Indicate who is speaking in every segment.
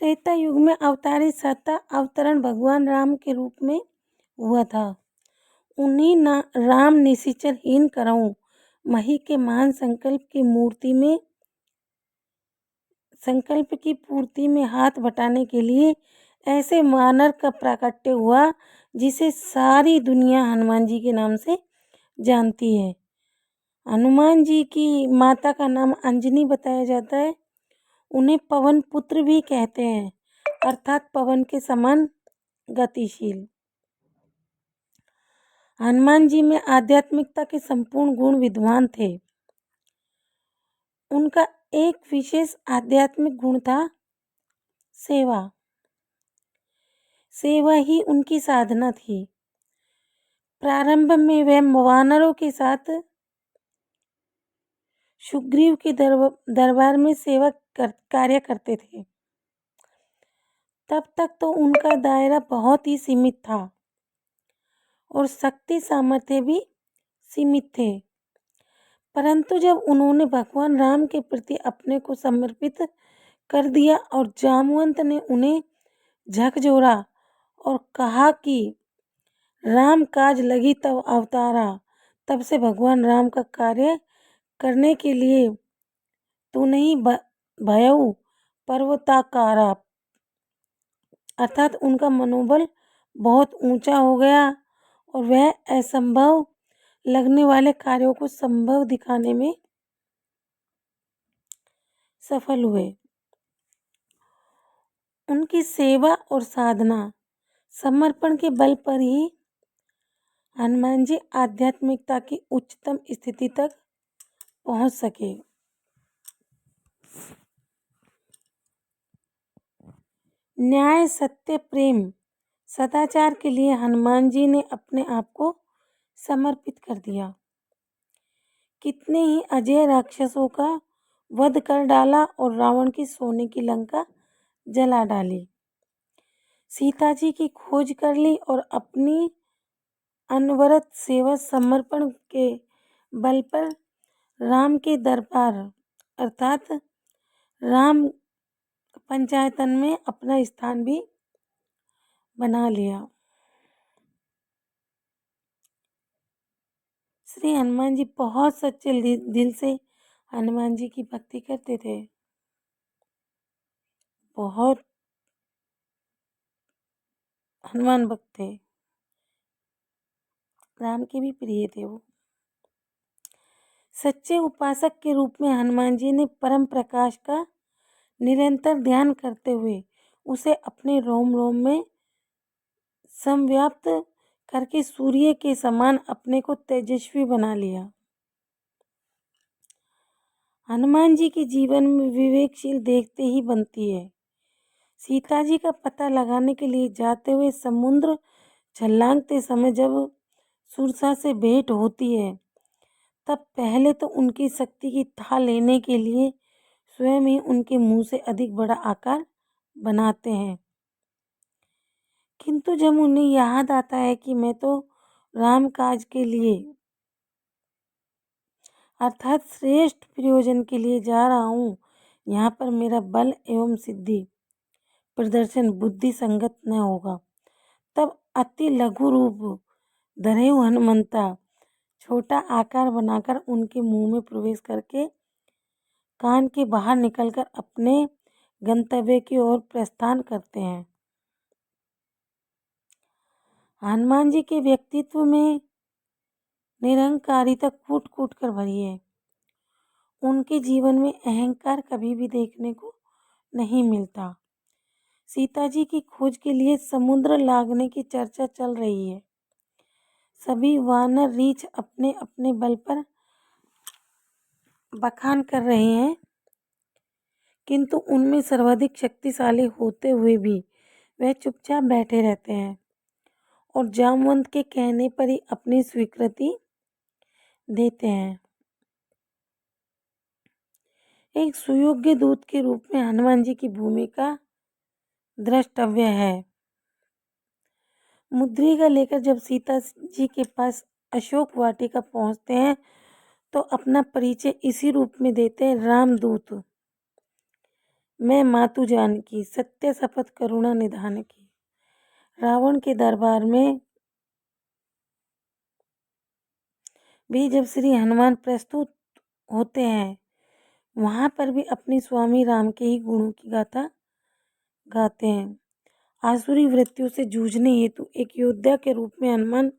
Speaker 1: त्रेता युग में अवतारित सत्ता अवतरण भगवान राम के रूप में हुआ था। उन्हीं राम निशिचर हीन करऊं मही के महान संकल्प की पूर्ति में हाथ बटाने के लिए ऐसे वानर का प्राकट्य हुआ जिसे सारी दुनिया हनुमान जी के नाम से जानती है। हनुमान जी की माता का नाम अंजनी बताया जाता है। उन्हें पवन पुत्र भी कहते हैं, अर्थात पवन के समान गतिशील। हनुमान जी में आध्यात्मिकता के संपूर्ण गुण विद्वान थे। उनका एक विशेष आध्यात्मिक गुण था सेवा। सेवा ही उनकी साधना थी। प्रारंभ में वे वानरों के साथ सुग्रीव के दरबार में सेवा कार्य करते थे। तब तक तो उनका दायरा बहुत ही सीमित था और शक्ति सामर्थ्य भी सीमित थे। परंतु जब उन्होंने भगवान राम के प्रति अपने को समर्पित कर दिया और जामवंत ने उन्हें झकझोरा और कहा कि राम काज लगी तब अवतारा, तब से भगवान राम का कार्य करने के लिए तू नहीं भयऊ पर्वताकारा, अर्थात उनका मनोबल बहुत ऊंचा हो गया और वह असंभव लगने वाले कार्यों को संभव दिखाने में सफल हुए। उनकी सेवा और साधना समर्पण के बल पर ही हनुमान जी आध्यात्मिकता की उच्चतम स्थिति तक पहुंच सके। न्याय, सत्य, प्रेम, सदाचार के लिए हनुमान जी ने अपने आप को समर्पित कर दिया। कितने ही अजय राक्षसों का वध कर डाला और रावण की सोने की लंका जला डाली। सीता जी की खोज कर ली और अपनी अनवरत सेवा समर्पण के बल पर राम के दरबार अर्थात राम पंचायतन में अपना स्थान भी बना लिया। श्री हनुमान जी बहुत सच्चे दिल से हनुमान जी की भक्ति करते थे। बहुत हनुमान भक्त थे, राम के भी प्रिय थे वो। सच्चे उपासक के रूप में हनुमान जी ने परम प्रकाश का निरंतर ध्यान करते हुए उसे अपने रोम रोम में समव्याप्त करके सूर्य के समान अपने को तेजस्वी बना लिया। हनुमान जी के जीवन में विवेकशील देखते ही बनती है। सीता जी का पता लगाने के लिए जाते हुए समुद्र छलांगते समय जब सुरसा से भेंट होती है, तब पहले तो उनकी शक्ति की था लेने के लिए स्वयं ही उनके मुंह से अधिक बड़ा आकार बनाते हैं। किंतु जब उन्हें याद आता है कि मैं तो राम काज के लिए अर्थात श्रेष्ठ प्रयोजन के लिए जा रहा हूँ, यहाँ पर मेरा बल एवं सिद्धि प्रदर्शन बुद्धि संगत न होगा, तब अति लघु रूप धरे हनुमंता छोटा आकार बनाकर उनके मुंह में प्रवेश करके कान के बाहर निकलकर अपने गंतव्य की ओर प्रस्थान करते हैं। हनुमान जी के व्यक्तित्व में निरंकारिता कूट कूट कर भरी है। उनके जीवन में अहंकार कभी भी देखने को नहीं मिलता। सीता जी की खोज के लिए समुद्र लागने की चर्चा चल रही है। सभी वानर रीछ अपने अपने बल पर बखान कर रहे हैं, किंतु उनमें सर्वाधिक शक्तिशाली होते हुए भी वह चुपचाप बैठे रहते हैं और जामवंत के कहने पर ही अपनी स्वीकृति देते हैं। एक सुयोग्य दूत के रूप में हनुमान जी की भूमिका द्रष्टव्य है। मुद्रिका लेकर जब सीता जी के पास अशोक वाटिका पहुंचते हैं तो अपना परिचय इसी रूप में देते हैं, रामदूत। मैं मातु जानकी सत्य शपथ करुणा निधान की। रावण के दरबार में भी जब श्री हनुमान प्रस्तुत होते हैं, वहां पर भी अपने स्वामी राम के ही गुणों की गाथा गाते हैं। आसुरी वृत्तियों से जूझने हेतु एक योद्धा के रूप में हनुमान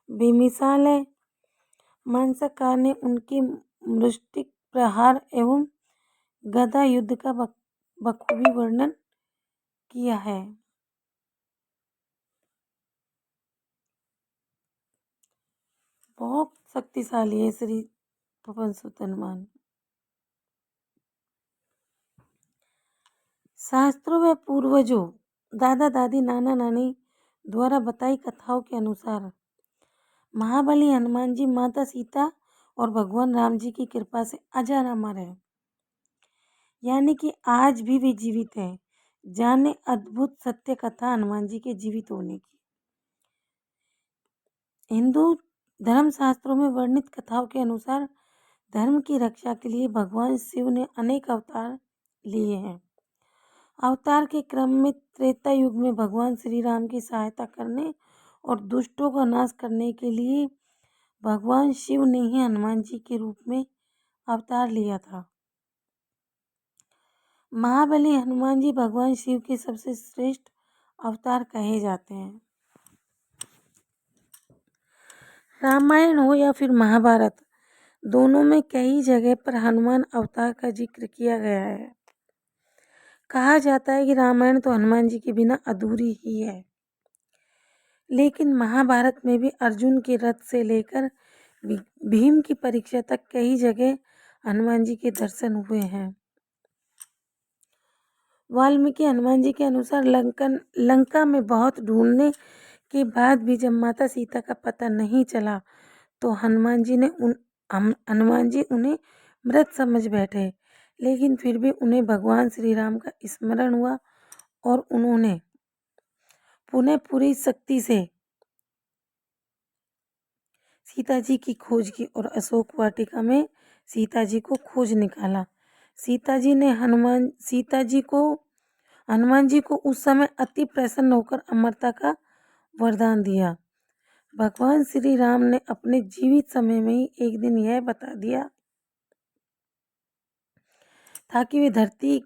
Speaker 1: बेमिसाल है। मांसाकार ने उनके मृष्टिक प्रहार एवं गदा युद्ध का बखूबी वर्णन किया है। बहुत शक्तिशाली है श्री पवन सुत हनुमान। शास्त्रों व पूर्वजों, दादा दादी, नाना नानी द्वारा बताई कथाओं के अनुसार महाबली हनुमान जी माता सीता और भगवान राम जी की कृपा से अजर अमर है, यानी कि आज भी वे जीवित हैं। जाने अद्भुत सत्य कथा हनुमान जी के जीवित होने की। हिंदू धर्म शास्त्रों में वर्णित कथाओं के अनुसार धर्म की रक्षा के लिए भगवान शिव ने अनेक अवतार लिए हैं। अवतार के क्रम में त्रेता युग में भगवान श्री राम की सहायता करने और दुष्टों का नाश करने के लिए भगवान शिव ने ही हनुमान जी के रूप में अवतार लिया था। महाबली हनुमान जी भगवान शिव के सबसे श्रेष्ठ अवतार कहे जाते हैं। रामायण हो या फिर महाभारत, दोनों में कई जगह पर हनुमान अवतार का जिक्र किया गया है। कहा जाता है कि रामायण तो हनुमान जी के बिना अधूरी ही है, लेकिन महाभारत में भी अर्जुन के रथ से लेकर भीम की परीक्षा तक कई जगह हनुमान जी के दर्शन हुए हैं। वाल्मीकि हनुमान जी के अनुसार लंका में बहुत ढूंढने के बाद भी जब माता सीता का पता नहीं चला तो हनुमान जी उन्हें मृत समझ बैठे, लेकिन फिर भी उन्हें भगवान श्री राम का स्मरण हुआ और उन्होंने पुनः पूरी शक्ति से सीता जी की खोज की और अशोक वाटिका में सीता जी को खोज निकाला। हनुमान जी को उस समय अति प्रसन्न होकर अमरता का वरदान दिया। भगवान श्री राम ने अपने जीवित समय में ही एक दिन यह बता दिया ताकि वे धरती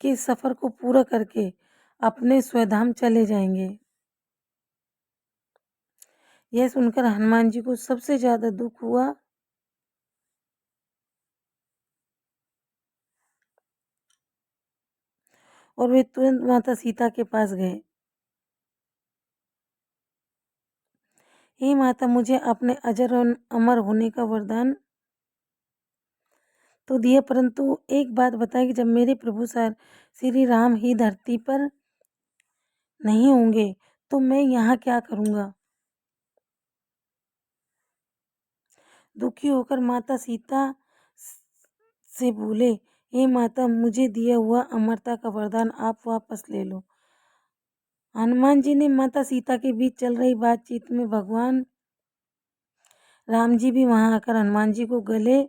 Speaker 1: के सफर को पूरा करके अपने स्वधाम चले जाएंगे। यह सुनकर हनुमान जी को सबसे ज्यादा दुख हुआ और वे तुरंत माता सीता के पास गए। हे माता, मुझे अपने अजर और अमर होने का वरदान तो दिया, परंतु एक बात बताए कि जब मेरे प्रभु श्री राम ही धरती पर नहीं होंगे तो मैं यहाँ क्या करूँगा। दुखी होकर माता सीता से बोले, हे माता, मुझे दिया हुआ अमरता का वरदान आप वापस ले लो। हनुमान जी ने माता सीता के बीच चल रही बातचीत में भगवान राम जी भी वहां आकर हनुमान जी को गले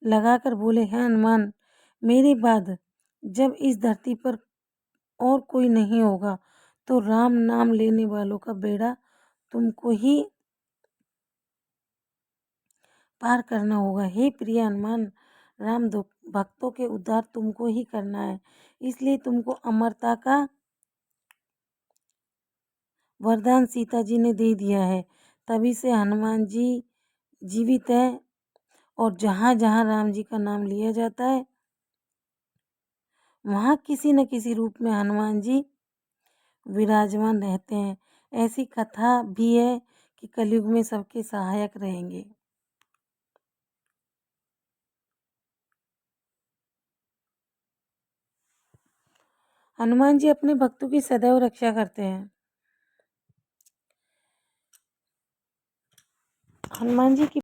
Speaker 1: लगाकर बोले, हे हनुमान, मेरे बाद जब इस धरती पर और कोई नहीं होगा तो राम नाम लेने वालों का बेड़ा तुमको ही पार करना होगा। हे प्रिय हनुमान, राम भक्तों के उद्धार तुमको ही करना है, इसलिए तुमको अमरता का वरदान सीता जी ने दे दिया है। तभी से हनुमान जी जीवित है और जहाँ जहाँ राम जी का नाम लिया जाता है वहाँ किसी न किसी रूप में हनुमान जी विराजमान रहते हैं। ऐसी कथा भी है कि कलयुग में सबके सहायक रहेंगे। हनुमान जी अपने भक्तों की सदैव रक्षा करते हैं। हनुमान जी की